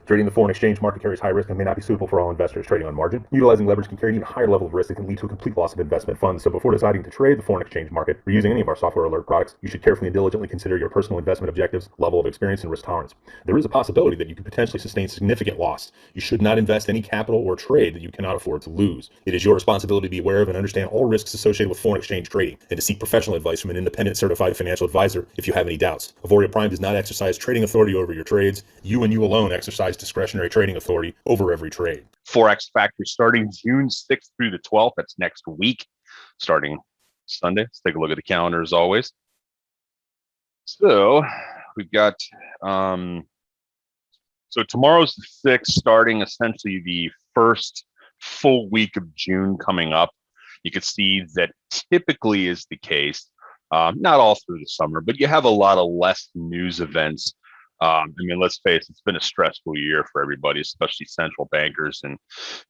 Trading the foreign exchange market carries high risk and may not be suitable for all investors. Trading on margin, utilizing leverage can carry an even higher level of risk that can lead to a complete loss of investment funds. So before deciding to trade the foreign exchange market or using any of our software alert products, you should carefully and diligently consider your personal investment objectives, level of experience, and risk tolerance. There is a possibility that you could potentially sustain significant loss. You should not invest any capital or trade that you cannot afford to lose. It is your responsibility to be aware of and understand all risks associated with foreign exchange trading and to seek professional advice from an independent certified financial advisor if you have any doubts. Auvoria Prime does not exercise trading authority over your trades. You and you alone exercise discretionary trading authority over every trade. Forex Factory starting June 6th through the 12th. That's next week, starting Sunday. Let's take a look at the calendar as always. So we've got, so tomorrow's the 6th, starting essentially the first full week of June coming up. You can see that typically is the case, not all through the summer, but you have a lot of less news events. I mean, let's face it, it's been a stressful year for everybody, especially central bankers, and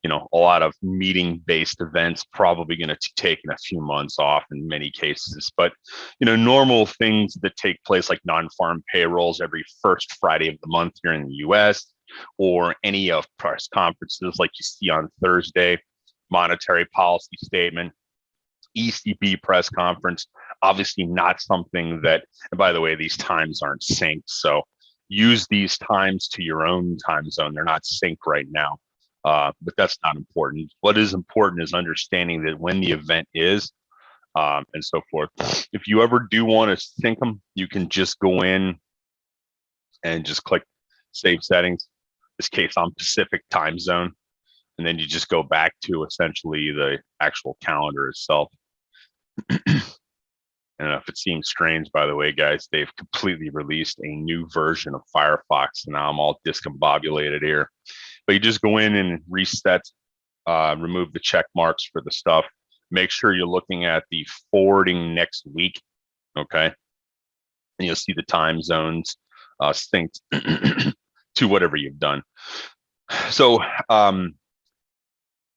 a lot of meeting-based events probably going to take a few months off in many cases. But normal things that take place, like non-farm payrolls every first Friday of the month here in the U.S., or any of press conferences like you see on Thursday, monetary policy statement, ECB press conference, obviously not something that, and by the way, these times aren't synced, so use these times to your own time zone. They're not synced right now, but that's not important. What is important is understanding that when the event is, and so forth. If you ever do want to sync them, you can just go in and just click Save Settings. In this case, on Pacific time zone, and then you just go back to essentially the actual calendar itself. And if it seems strange, by the way, guys, they've completely released a new version of Firefox. And now I'm all discombobulated here. But you just go in and reset, remove the check marks for the stuff. Make sure you're looking at the forwarding next week, okay? And you'll see the time zones synced to whatever you've done. So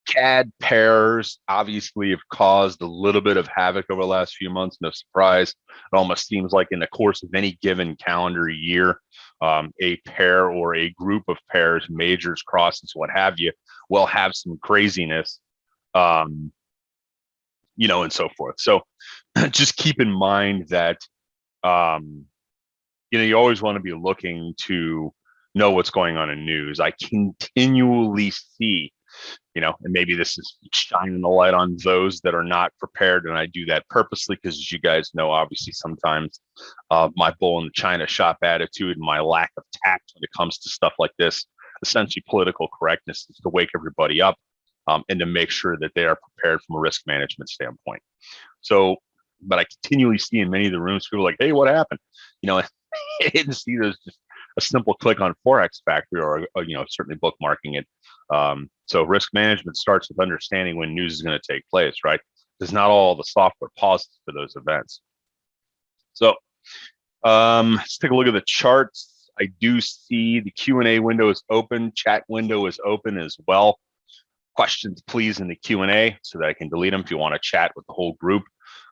CAD pairs obviously have caused a little bit of havoc over the last few months. No surprise. It almost seems like in the course of any given calendar year, a pair or a group of pairs, majors, crosses, what have you, will have some craziness, and so forth. So just keep in mind that, you always want to be looking to know what's going on in news. I continually see, and maybe this is shining the light on those that are not prepared. And I do that purposely because, as you guys know, obviously sometimes my bull in the China shop attitude and my lack of tact when it comes to stuff like this, essentially political correctness, is to wake everybody up and to make sure that they are prepared from a risk management standpoint. So, but I continually see in many of the rooms, people are like, hey, what happened? I didn't see there's just a simple click on Forex Factory or certainly bookmarking it. So risk management starts with understanding when news is going to take place, right? Because not all the software pauses for those events. So let's take a look at the charts. I do see the Q&A window is open. Chat window is open as well. Questions, please, in the Q&A so that I can delete them if you want to chat with the whole group.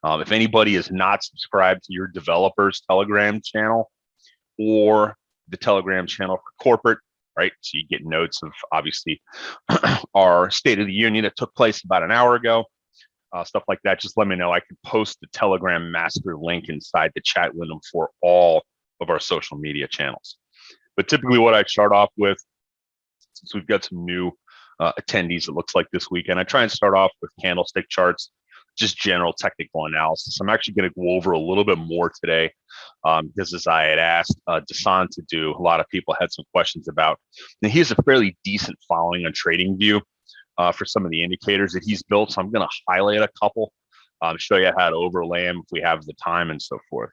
If anybody is not subscribed to your developers Telegram channel or the Telegram channel for corporate, right? So you get notes of obviously our State of the Union that took place about an hour ago, stuff like that. Just let me know. I can post the Telegram master link inside the chat window for all of our social media channels. But typically what I start off with, since we've got some new attendees, it looks like this weekend, I try and start off with candlestick charts, just general technical analysis. I'm actually going to go over a little bit more today because, as I had asked Dasan to do, a lot of people had some questions about. And he has a fairly decent following on TradingView for some of the indicators that he's built. So I'm going to highlight a couple, show you how to overlay them if we have the time and so forth.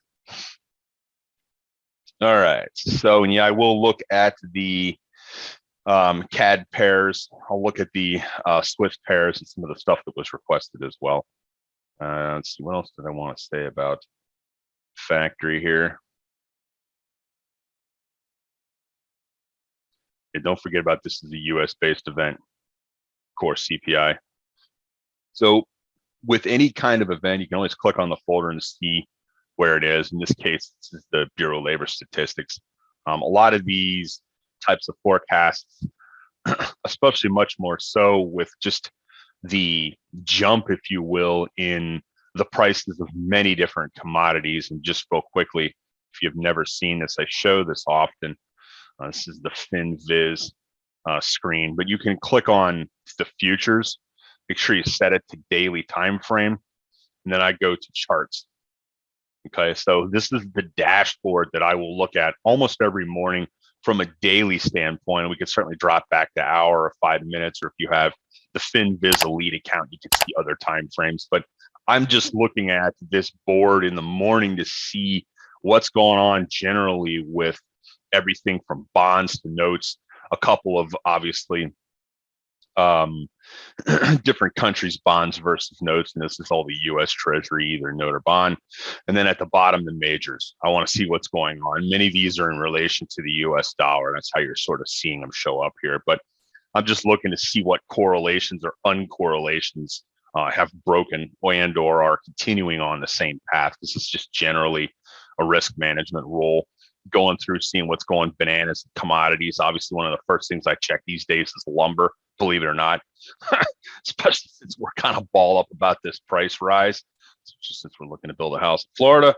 All right. So, and yeah, I will look at the CAD pairs. I'll look at the Swift pairs and some of the stuff that was requested as well. Let's see, what else did I want to say about factory here? And don't forget about this is a US based event, of course, CPI. So with any kind of event, you can always click on the folder and see where it is. In this case, this is the Bureau of Labor Statistics. A lot of these types of forecasts, especially much more so with just the jump, if you will, in the prices of many different commodities. And just real quickly, if you've never seen this, I show this often. This is the FinViz screen, but you can click on the futures. Make sure you set it to daily time frame, and then I go to charts. Okay, so this is the dashboard that I will look at almost every morning from a daily standpoint. We could certainly drop back to hour or 5 minutes, or if you have the FinViz Elite account, you can see other time frames. But I'm just looking at this board in the morning to see what's going on generally with everything from bonds to notes, a couple of obviously different countries' bonds versus notes, and this is all the U.S. Treasury, either note or bond. And then at the bottom, the majors. I want to see what's going on. Many of these are in relation to the U.S. dollar. That's how you're sort of seeing them show up here. But I'm just looking to see what correlations or uncorrelations have broken and or are continuing on the same path. This is just generally a risk management role, going through, seeing what's going bananas, commodities. Obviously, one of the first things I check these days is lumber, believe it or not, especially since we're kind of ball up about this price rise. Just since we're looking to build a house in Florida,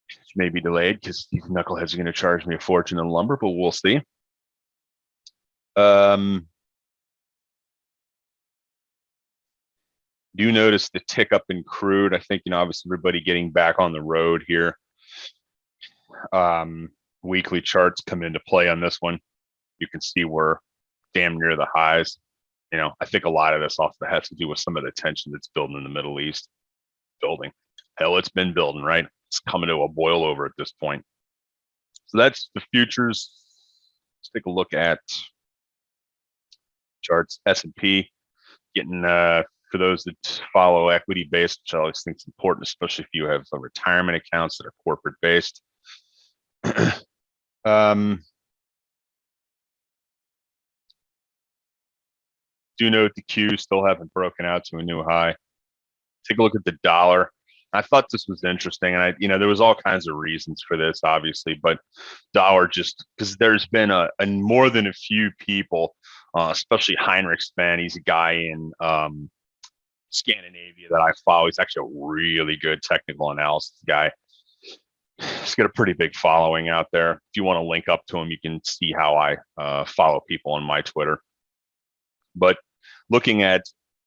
which may be delayed because these knuckleheads are going to charge me a fortune in lumber, but we'll see. Do notice the tick up in crude. I think, obviously everybody getting back on the road here. Weekly charts come into play on this one. You can see we're damn near the highs. I think a lot of this also has to do with some of the tension that's building in the Middle East. Hell, it's been building, right? It's coming to a boil over at this point. So that's the futures. Let's take a look at charts. S&P getting, for those that follow equity based, which I always think is important, especially if you have retirement accounts that are corporate based. Do note the Q still haven't broken out to a new high. Take a look at the dollar. I thought this was interesting, and there was all kinds of reasons for this, obviously, but dollar, just because there's been a more than a few people, especially Heinrich's fan. He's a guy in Scandinavia that I follow. He's actually a really good technical analysis guy. He's got a pretty big following out there. If you want to link up to him, you can see how I follow people on my Twitter. But looking at,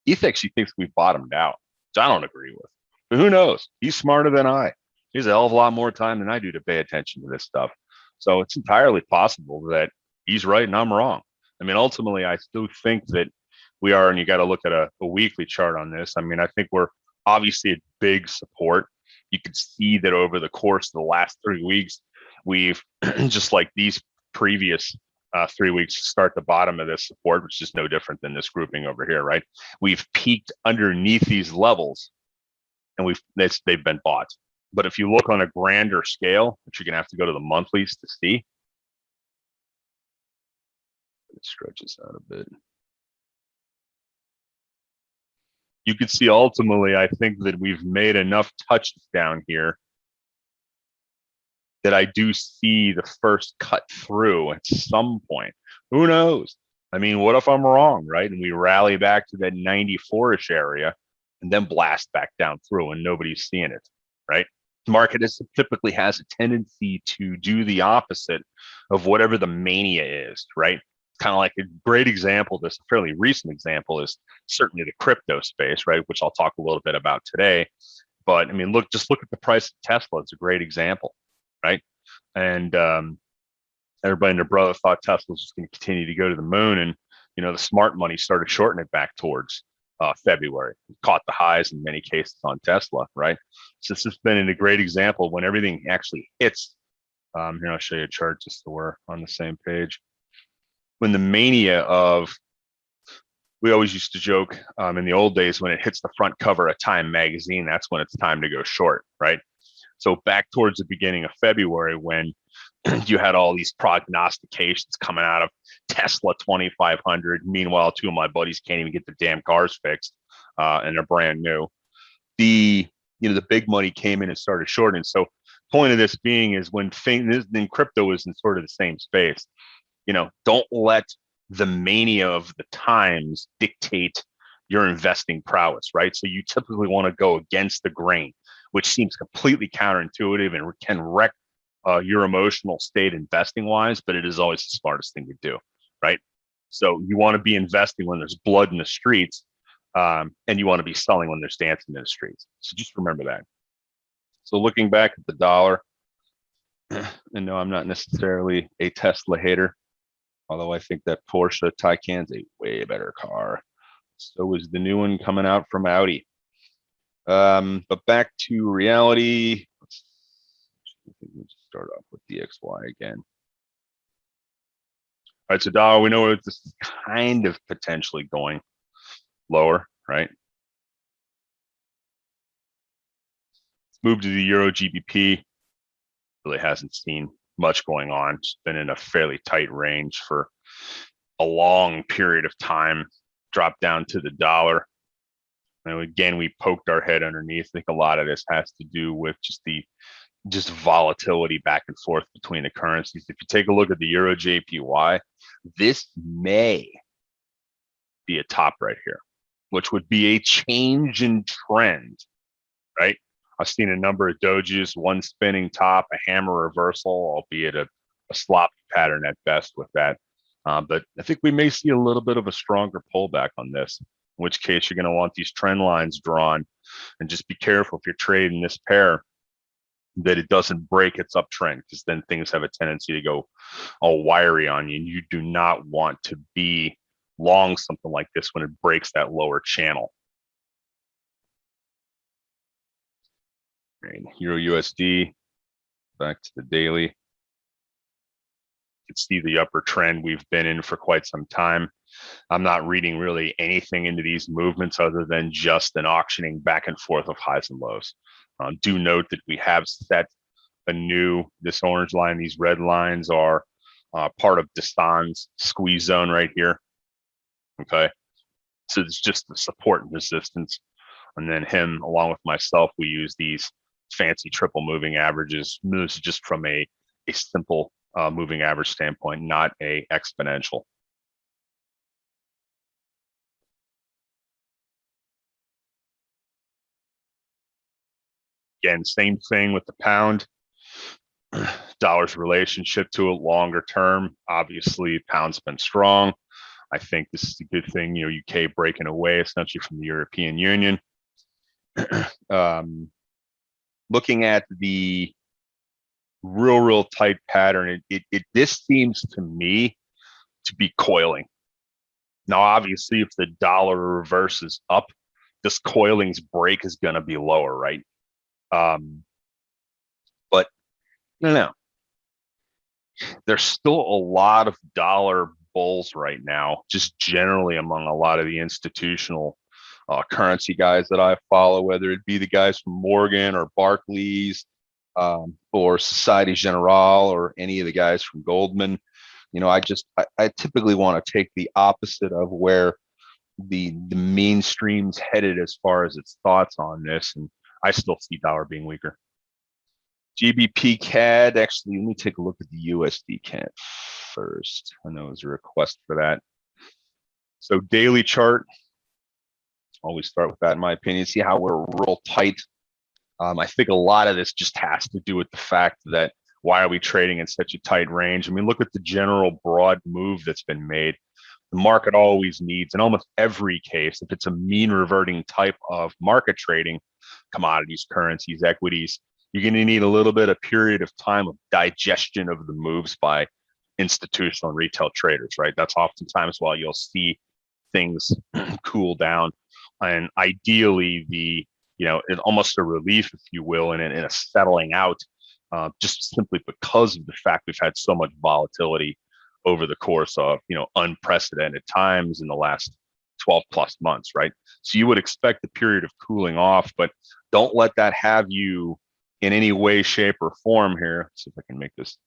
he thinks we've bottomed out, which I don't agree with. But who knows? He's smarter than I. He has a hell of a lot more time than I do to pay attention to this stuff. So it's entirely possible that he's right and I'm wrong. I mean, ultimately, I still think that we are, and you got to look at a weekly chart on this. I mean, I think we're obviously at big support. You can see that over the course of the last 3 weeks, we've just like these previous 3 weeks start the bottom of this support, which is no different than this grouping over here, right? We've peaked underneath these levels, and they've been bought. But if you look on a grander scale, which you're gonna have to go to the monthlies to see, it stretches out a bit. You can see ultimately, I think that we've made enough touches down here that I do see the first cut through at some point. Who knows? I mean, what if I'm wrong, right? And we rally back to that 94-ish area and then blast back down through and nobody's seeing it, right? The market typically has a tendency to do the opposite of whatever the mania is, right? Kind of like a great example, this fairly recent example is certainly the crypto space, right? Which I'll talk a little bit about today. But I mean, just look at the price of Tesla. It's a great example, right? And everybody and their brother thought Tesla was just going to continue to go to the moon, and the smart money started shorting it back towards February. Caught the highs in many cases on Tesla, right? So this has been a great example when everything actually hits. Here, I'll show you a chart just so we're on the same page. When the mania of, we always used to joke in the old days, when it hits the front cover of Time magazine, that's when it's time to go short, right? So back towards the beginning of February, when you had all these prognostications coming out of Tesla 2500. Meanwhile, two of my buddies can't even get the damn cars fixed, and they're brand new. the the big money came in and started shorting. So point of this being is when then crypto is in sort of the same space. Don't let the mania of the times dictate your investing prowess, right? So you typically want to go against the grain, which seems completely counterintuitive and can wreck your emotional state investing wise, but it is always the smartest thing to do, right? So you want to be investing when there's blood in the streets, and you want to be selling when there's dancing in the streets. So just remember that. So looking back at the dollar, and no, I'm not necessarily a Tesla hater, although I think that Porsche Taycan's a way better car. So is the new one coming out from Audi. But back to reality. Let's start off with DXY again. All right, so dollar, we know where this is kind of potentially going lower, right? Let's move to the Euro GBP. Really hasn't seen much going on. It's been in a fairly tight range for a long period of time. Dropped down to the dollar. And again, we poked our head underneath. I think a lot of this has to do with just volatility back and forth between the currencies. If you take a look at the Euro JPY, this may be a top right here, which would be a change in trend, right? I've seen a number of dojis, one spinning top, a hammer reversal, albeit a sloppy pattern at best with that. But I think we may see a little bit of a stronger pullback on this, in which case you're going to want these trend lines drawn, and just be careful if you're trading this pair that it doesn't break its uptrend, because then things have a tendency to go all wiry on you, and you do not want to be long something like this when it breaks that lower channel. Right. Euro USD, back to the daily. You can see the upper trend we've been in for quite some time. I'm not reading really anything into these movements other than just an auctioning back and forth of highs and lows. Do note that we have set this orange line, these red lines are part of Destan's squeeze zone right here. Okay. So it's just the support and resistance. And then him, along with myself, we use these fancy triple moving averages. This is just from a simple moving average standpoint, not a exponential. Again, same thing with the pound. Dollar's relationship to it longer term. Obviously, pound's been strong. I think this is a good thing. UK breaking away essentially from the European Union. Looking at the real tight pattern, this seems to me to be coiling. Now, obviously, if the dollar reverses up, this coiling's break is going to be lower, right? But no, there's still a lot of dollar bulls right now, just generally among a lot of the institutional currency guys that I follow, whether it be the guys from Morgan or Barclays or Societe Generale or any of the guys from Goldman. I typically want to take the opposite of where the mainstream's headed as far as its thoughts on this, and I still see dollar being weaker. GBP CAD, actually, let me take a look at the USD CAD first. I know there's a request for that. So daily chart, always start with that in my opinion. See how we're real tight. I think a lot of this just has to do with the fact that why are we trading in such a tight range? I mean, look at the general broad move that's been made. The market always needs, in almost every case, if it's a mean reverting type of market trading, commodities, currencies, equities, you're going to need a little bit of period of time of digestion of the moves by institutional and retail traders, right? That's oftentimes why you'll see things cool down. And ideally, it's almost a relief, if you will, in a settling out, just simply because of the fact we've had so much volatility over the course of unprecedented times in the last 12 plus months, right? So you would expect a period of cooling off, but don't let that have you in any way, shape, or form here. Let's see if I can make this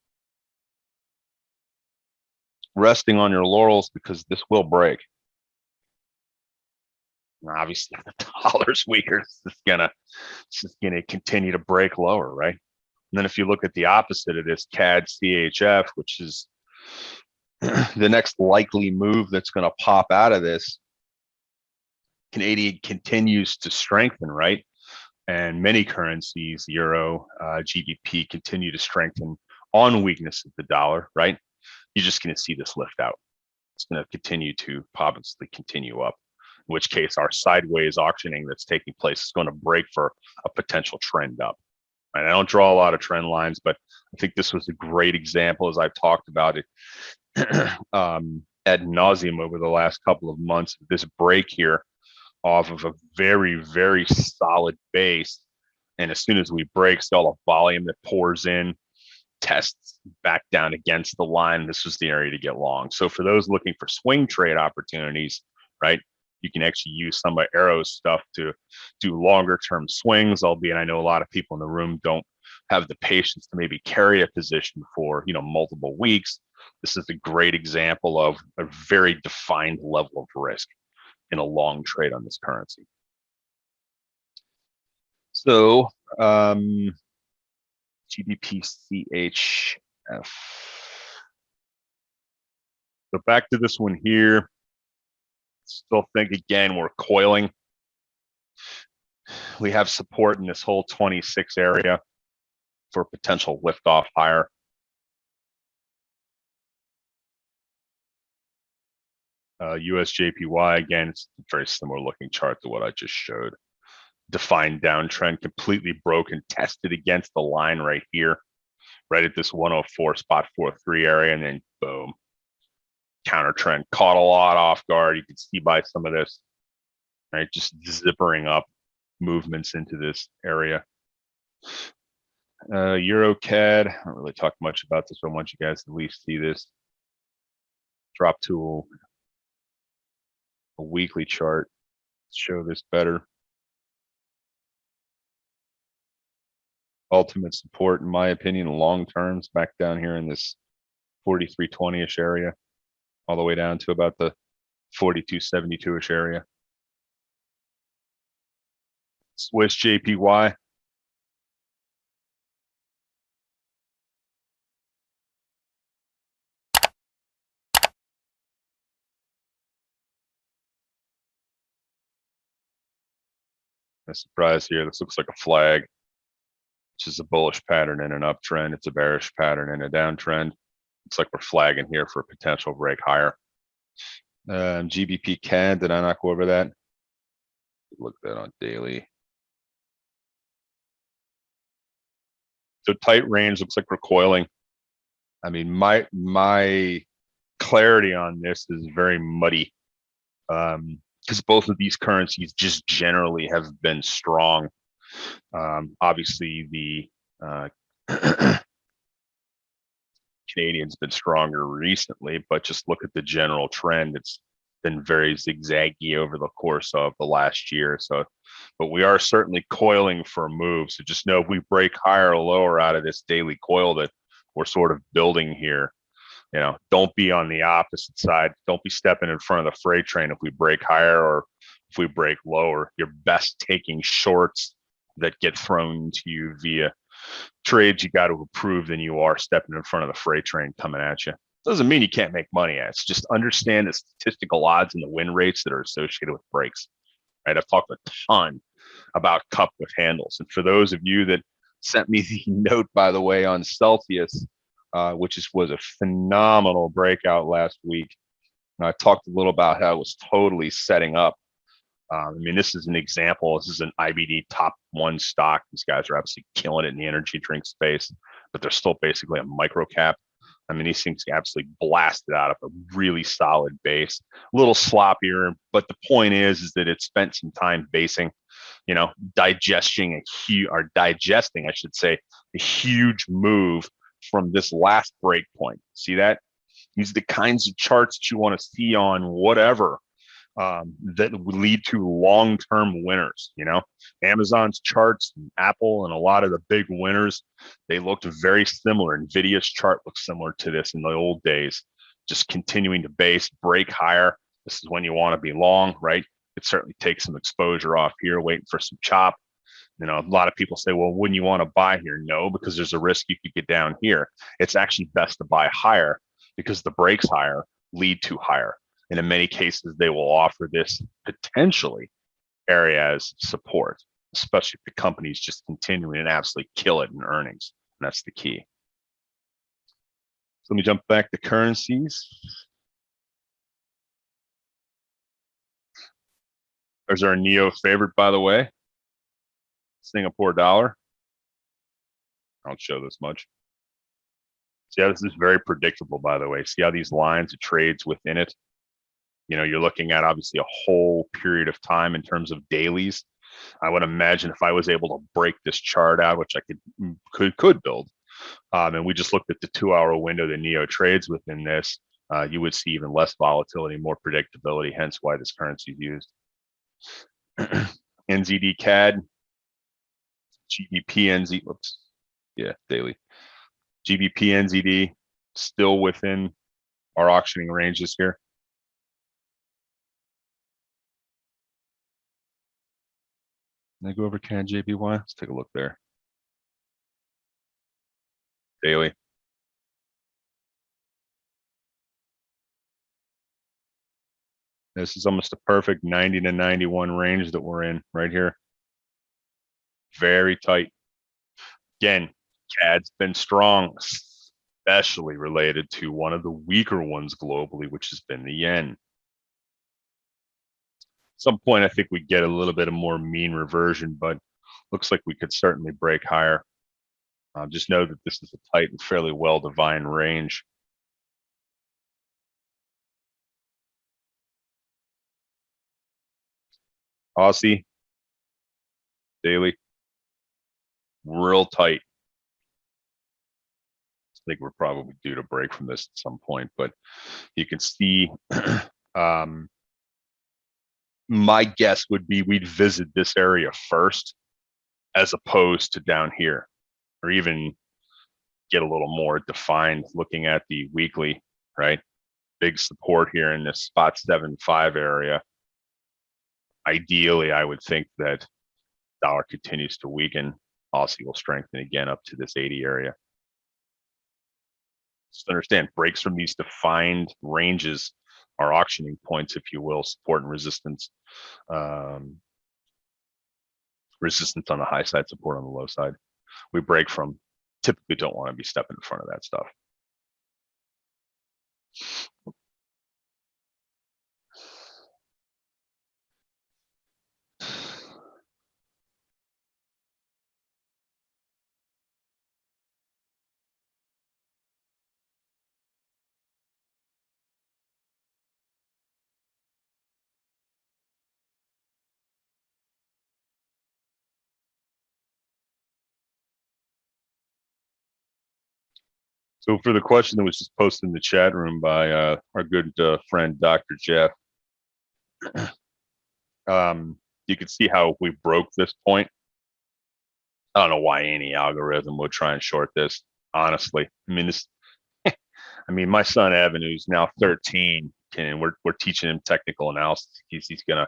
resting on your laurels, because this will break. And obviously, if the dollar's weaker, it's just gonna continue to break lower, right? And then if you look at the opposite of this, CAD CHF, which is the next likely move that's going to pop out of this, Canadian continues to strengthen, right? And many currencies, euro, GBP, continue to strengthen on weakness of the dollar, right? You're just going to see this lift out. It's going to continue to obviously continue up, in which case our sideways auctioning that's taking place is going to break for a potential trend up. And I don't draw a lot of trend lines, but I think this was a great example, as I've talked about it ad nauseum over the last couple of months. This break here off of a very, very solid base. And as soon as we break, see all the volume that pours in, tests back down against the line. This was the area to get long. So for those looking for swing trade opportunities, right, you can actually use some of Arrow's stuff to do longer term swings, albeit I know a lot of people in the room don't have the patience to maybe carry a position for, multiple weeks. This is a great example of a very defined level of risk in a long trade on this currency. So GBP CHF. So back to this one here. Still think again, we're coiling. We have support in this whole 26 area for potential liftoff higher. USJPY, again, it's a very similar looking chart to what I just showed. Defined downtrend, completely broken, tested against the line right here, right at this 104.43 area, and then boom, counter trend. Caught a lot off guard. You can see by some of this, right? Just zippering up movements into this area. EuroCAD, I don't really talk much about this, but I want you guys to at least see this. Drop to a weekly chart to show this better. Ultimate support, in my opinion, long terms back down here in this 43.20-ish area, all the way down to about the 42.72-ish area. Swiss JPY. No surprise here. This looks like a flag, which is a bullish pattern in an uptrend. It's a bearish pattern in a downtrend. Looks like we're flagging here for a potential break higher. GBP CAD, did I not go over that? Look at that on daily. So tight range, looks like we're coiling. I mean, my clarity on this is very muddy, because both of these currencies just generally have been strong. Obviously, the Canadian's been stronger recently, but just look at the general trend. It's been very zigzaggy over the course of the last year. So, but we are certainly coiling for a move. So just know if we break higher or lower out of this daily coil that we're sort of building here, don't be on the opposite side. Don't be stepping in front of the freight train if we break higher or if we break lower. You're best taking shorts that get thrown to you via trades you got to approve than you are stepping in front of the freight train coming at you. Doesn't mean you can't make money at it. It's just understand the statistical odds and the win rates that are associated with breaks. Right? I've talked a ton about cup with handles. And for those of you that sent me the note, by the way, on Celsius, which was a phenomenal breakout last week. And I talked a little about how it was totally setting up. I mean, this is an example. This is an IBD top one stock. These guys are obviously killing it in the energy drink space, but they're still basically a micro cap. I mean, these things absolutely blasted out of a really solid base, a little sloppier, but the point is that it spent some time basing, digesting I should say, a huge move from this last break point. See that? These are the kinds of charts that you want to see on whatever that would lead to long-term winners. Amazon's charts, and Apple, and a lot of the big winners, they looked very similar. Nvidia's chart looks similar to this in the old days, just continuing to break higher. This is when you want to be long, right? could certainly take some exposure off here, waiting for some chop. You know, a lot of people say, well, wouldn't you want to buy here? No, because there's a risk you could get down here. It's actually best to buy higher because the breaks higher lead to higher. And in many cases, they will offer this potentially area as support, especially if the company's just continuing and absolutely kill it in earnings. And that's the key. So let me jump back to currencies. There's our Neo favorite, by the way, Singapore dollar. I don't show this much. See how this is very predictable, by the way. See how these lines, it trades within it. You know, you're looking at obviously a whole period of time in terms of dailies. I would imagine if I was able to break this chart out, which I could build, and we just looked at the 2-hour window that Neo trades within this, you would see even less volatility, more predictability, hence why this currency is used. NZD CAD, GBP NZ, whoops, yeah, daily. GBP NZD still within our auctioning ranges here. Can I go over CAD JPY? Let's take a look there. Daily. This is almost a perfect 90 to 91 range that we're in right here. Very tight. Again, CAD's been strong, especially related to one of the weaker ones globally, which has been the yen. At some point, I think we get a little bit of more mean reversion, but looks like we could certainly break higher. Just know that this is a tight and fairly well-defined range. Aussie, daily, real tight. I think we're probably due to break from this at some point, but you can see my guess would be we'd visit this area first as opposed to down here, or even get a little more defined looking at the weekly, right? Big support here in this spot 7.5 area. Ideally, I would think that dollar continues to weaken. Aussie will strengthen again up to this 80 area. Just understand, breaks from these defined ranges are auctioning points, if you will, support and resistance. Resistance on the high side, support on the low side. We break from, typically don't want to be stepping in front of that stuff. So for the question that was just posted in the chat room by our good friend, Dr. Jeff, you can see how we broke this point. I don't know why any algorithm would try and short this, honestly. I mean, this, I mean, my son Evan, who's now 13, and we're teaching him technical analysis. He's gonna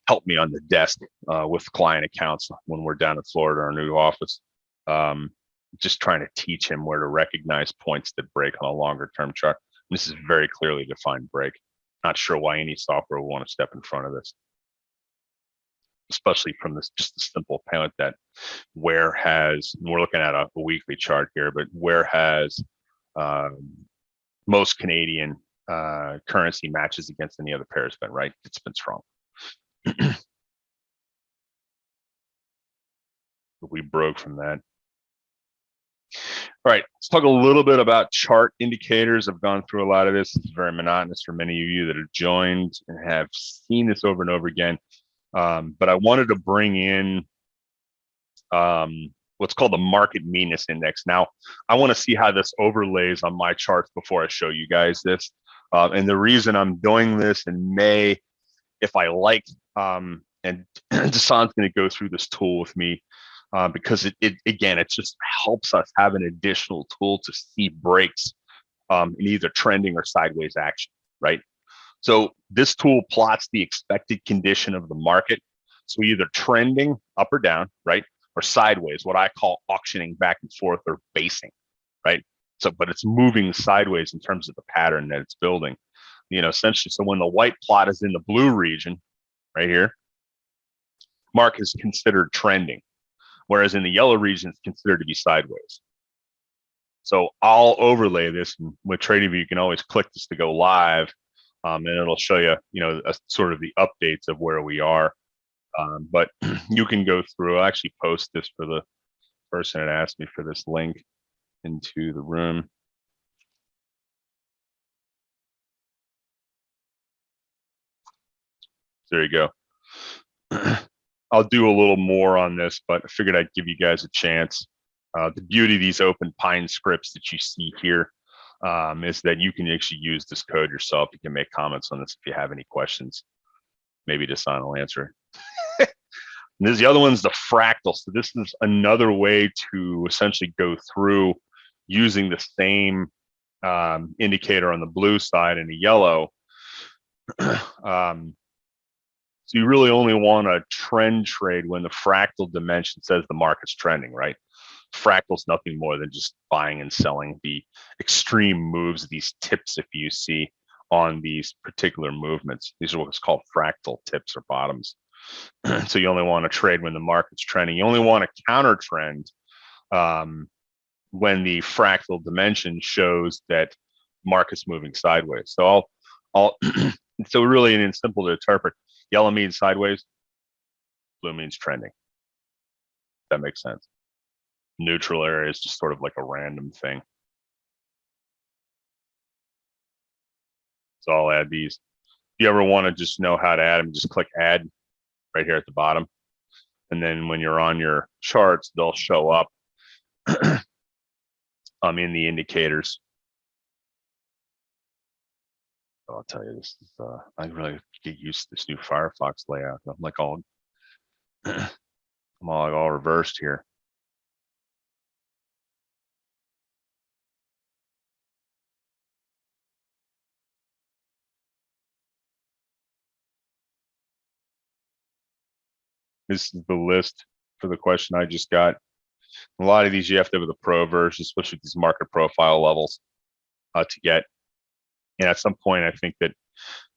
help me on the desk with client accounts when we're down in Florida, our new office. Just trying to teach him where to recognize points that break on a longer term chart. This is very clearly defined break. Not sure why any software will want to step in front of this, especially from this just a simple payment that where has, we're looking at a weekly chart here, but where has most Canadian currency matches against any other pair has been, right? It's been strong. We broke from that. All right, let's talk a little bit about chart indicators. I've gone through a lot of this. It's very monotonous for many of you that have joined and have seen this over and over again. But I wanted to bring in what's called the market meanness index. Now, I want to see how this overlays on my charts before I show you guys this. And the reason I'm doing this in May, if I like, and Dasan's going to go through this tool with me, because it again, it just helps us have an additional tool to see breaks in either trending or sideways action, right? So this tool plots the expected condition of the market. So either trending up or down, right? Or sideways, what I call auctioning back and forth or basing, right? So, but it's moving sideways in terms of the pattern that it's building, essentially. So when the white plot is in the blue region right here, market is considered trending, whereas in the yellow region, it's considered to be sideways. So I'll overlay this, and with TradingView, you can always click this to go live, and it'll show you, sort of the updates of where we are. But you can go through. I'll actually post this for the person that asked me for this link into the room. There you go. I'll do a little more on this, but I figured I'd give you guys a chance. The beauty of these open Pine scripts that you see here is that you can actually use this code yourself. You can make comments on this if you have any questions. Maybe Desan will answer. And this, the other one's the fractal. So this is another way to essentially go through using the same indicator on the blue side and the yellow. So you really only want to trend trade when the fractal dimension says the market's trending, right? Fractal's nothing more than just buying and selling the extreme moves, these tips, if you see on these particular movements. These are what's called fractal tips or bottoms. So you only want to trade when the market's trending. You only want to counter trend when the fractal dimension shows that market's moving sideways. So so really, and it's simple to interpret. Yellow means sideways, blue means trending. That makes sense. Neutral area is just sort of like a random thing. So I'll add these. If you ever want to just know how to add them, just click add right here at the bottom. And then when you're on your charts, they'll show up in the indicators. I'll tell you, this is I really get used to this new Firefox layout. I'm like all reversed here. This is the list for the question I just got. A lot of these you have to have the pro version, especially these market profile levels to get. And at some point, I think that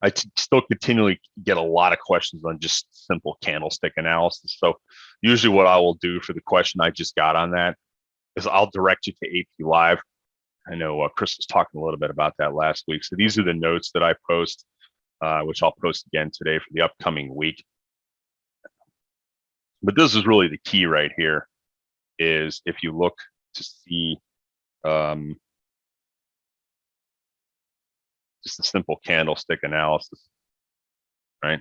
I still continually get a lot of questions on just simple candlestick analysis. So usually what I will do for the question I just got on that is I'll direct you to AP Live. I know Chris was talking a little bit about that last week. So these are the notes that I post, which I'll post again today for the upcoming week. But this is really the key right here, is if you look to see just a simple candlestick analysis, right?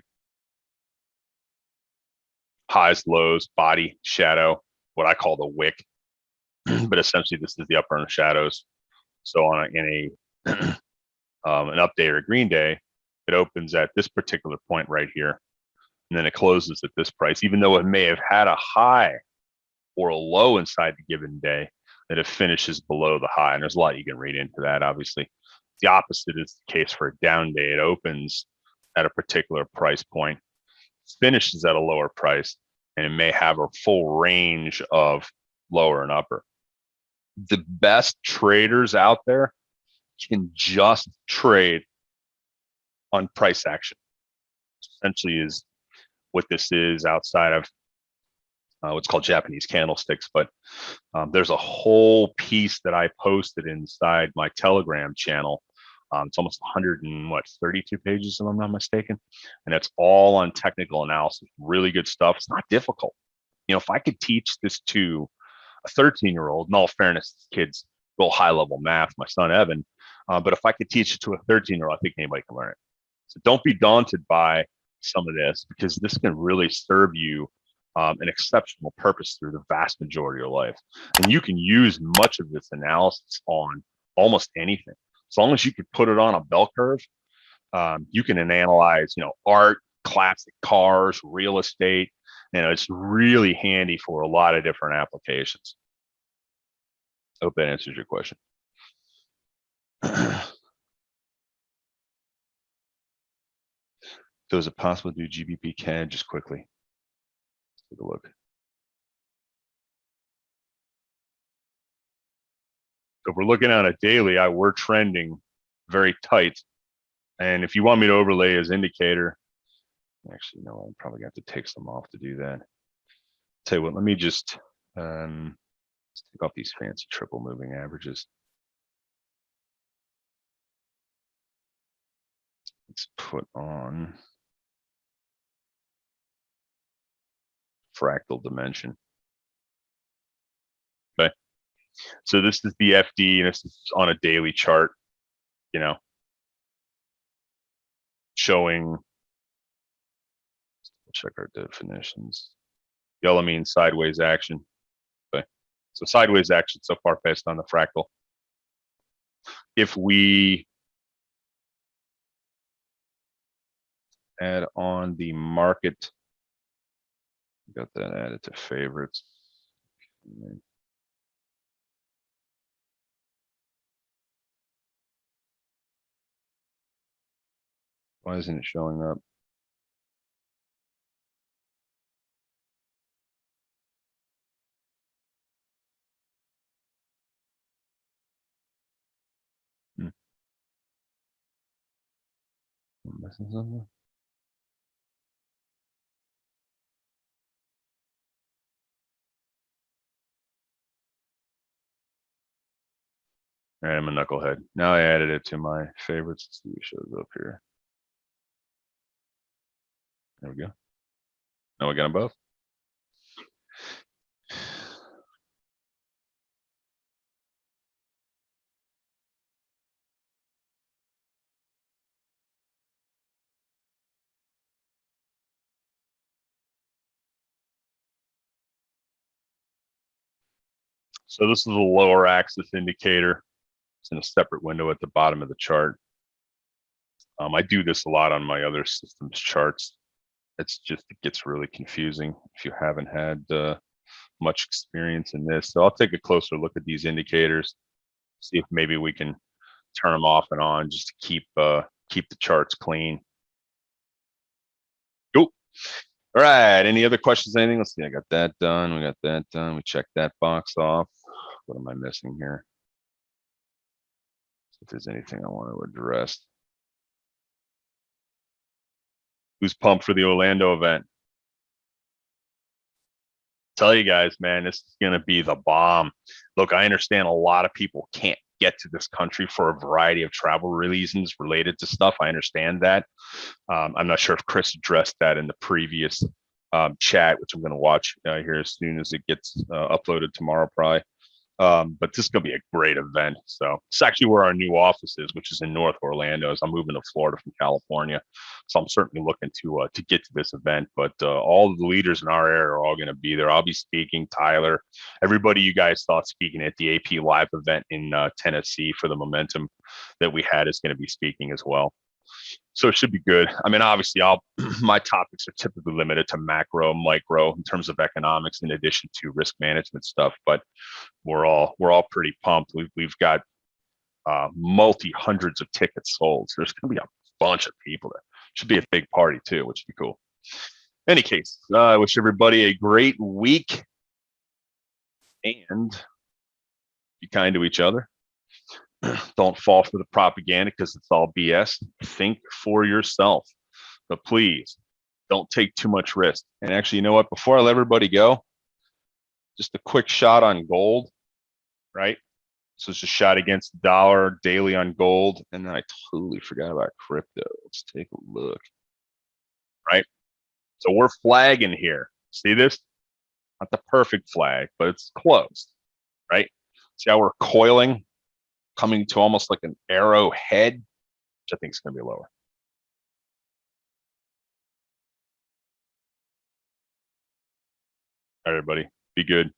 Highs, lows, body, shadow, what I call the wick, but essentially this is the upper and shadows. So in an up day or a green day, it opens at this particular point right here, and then it closes at this price, even though it may have had a high or a low inside the given day, that it finishes below the high. And there's a lot you can read into that, obviously. The opposite is the case for a down day. It opens at a particular price point, finishes at a lower price, and it may have a full range of lower and upper. The best traders out there can just trade on price action. Essentially is what this is outside of what's called Japanese candlesticks. But there's a whole piece that I posted inside my Telegram channel. It's almost 132 pages, if I'm not mistaken. And it's all on technical analysis, really good stuff. It's not difficult. If I could teach this to a 13-year-old, in all fairness, this kid's real high-level math, my son Evan, but if I could teach it to a 13-year-old, I think anybody can learn it. So don't be daunted by some of this, because this can really serve you an exceptional purpose through the vast majority of your life. And you can use much of this analysis on almost anything. As long as you could put it on a bell curve, you can analyze, art, classic cars, real estate. It's really handy for a lot of different applications. I hope that answers your question. So is it possible to do GBP CAD just quickly? Let's take a look. So if we're looking at a daily, we're trending very tight. And if you want me to overlay as indicator, actually, no, I'm probably going to have to take some off to do that. Tell you what, let me just let's take off these fancy triple moving averages. Let's put on fractal dimension. Okay. So this is the FD, and this is on a daily chart, you know, showing, check our definitions. Yellow means sideways action. Okay. So sideways action so far based on the fractal. If we add on the market, got that added to favorites. Okay. Why isn't it showing up? I'm missing something. All right, I'm a knucklehead. Now I added it to my favorites. Let's see what shows up here. There we go. Now we got them both. So this is a lower axis indicator. It's in a separate window at the bottom of the chart. I do this a lot on my other systems charts. It gets really confusing if you haven't had much experience in this. So I'll take a closer look at these indicators, see if maybe we can turn them off and on just to keep the charts clean. Cool. All right. Any other questions? Anything? Let's see. I got that done. We got that done. We checked that box off. What am I missing here? If there's anything I want to address. Who's pumped for the Orlando event? Tell you guys, man, this is going to be the bomb. Look, I understand a lot of people can't get to this country for a variety of travel reasons related to stuff. I understand that. I'm not sure if Chris addressed that in the previous chat, which I'm going to watch here as soon as it gets uploaded tomorrow, probably. But this is going to be a great event. So it's actually where our new office is, which is in North Orlando, as I'm moving to Florida from California. So I'm certainly looking to get to this event. But all of the leaders in our area are all going to be there. I'll be speaking. Tyler, everybody you guys saw speaking at the AP Live event in Tennessee for the momentum that we had is going to be speaking as well. So it should be good. I mean, obviously, my topics are typically limited to macro, micro in terms of economics, in addition to risk management stuff. But we're all pretty pumped. We've got hundreds of tickets sold. So there's going to be a bunch of people there. Should be a big party too, which would be cool. Any case, I wish everybody a great week and be kind to each other. Don't fall for the propaganda because it's all BS. Think for yourself, but please don't take too much risk. And actually, you know what? Before I let everybody go, just a quick shot on gold, right? So it's a shot against the dollar daily on gold. And then I totally forgot about crypto. Let's take a look, right? So we're flagging here. See this? Not the perfect flag, but it's close, right? See how we're coiling, coming to almost like an arrowhead, which I think is going to be lower. All right, everybody, be good.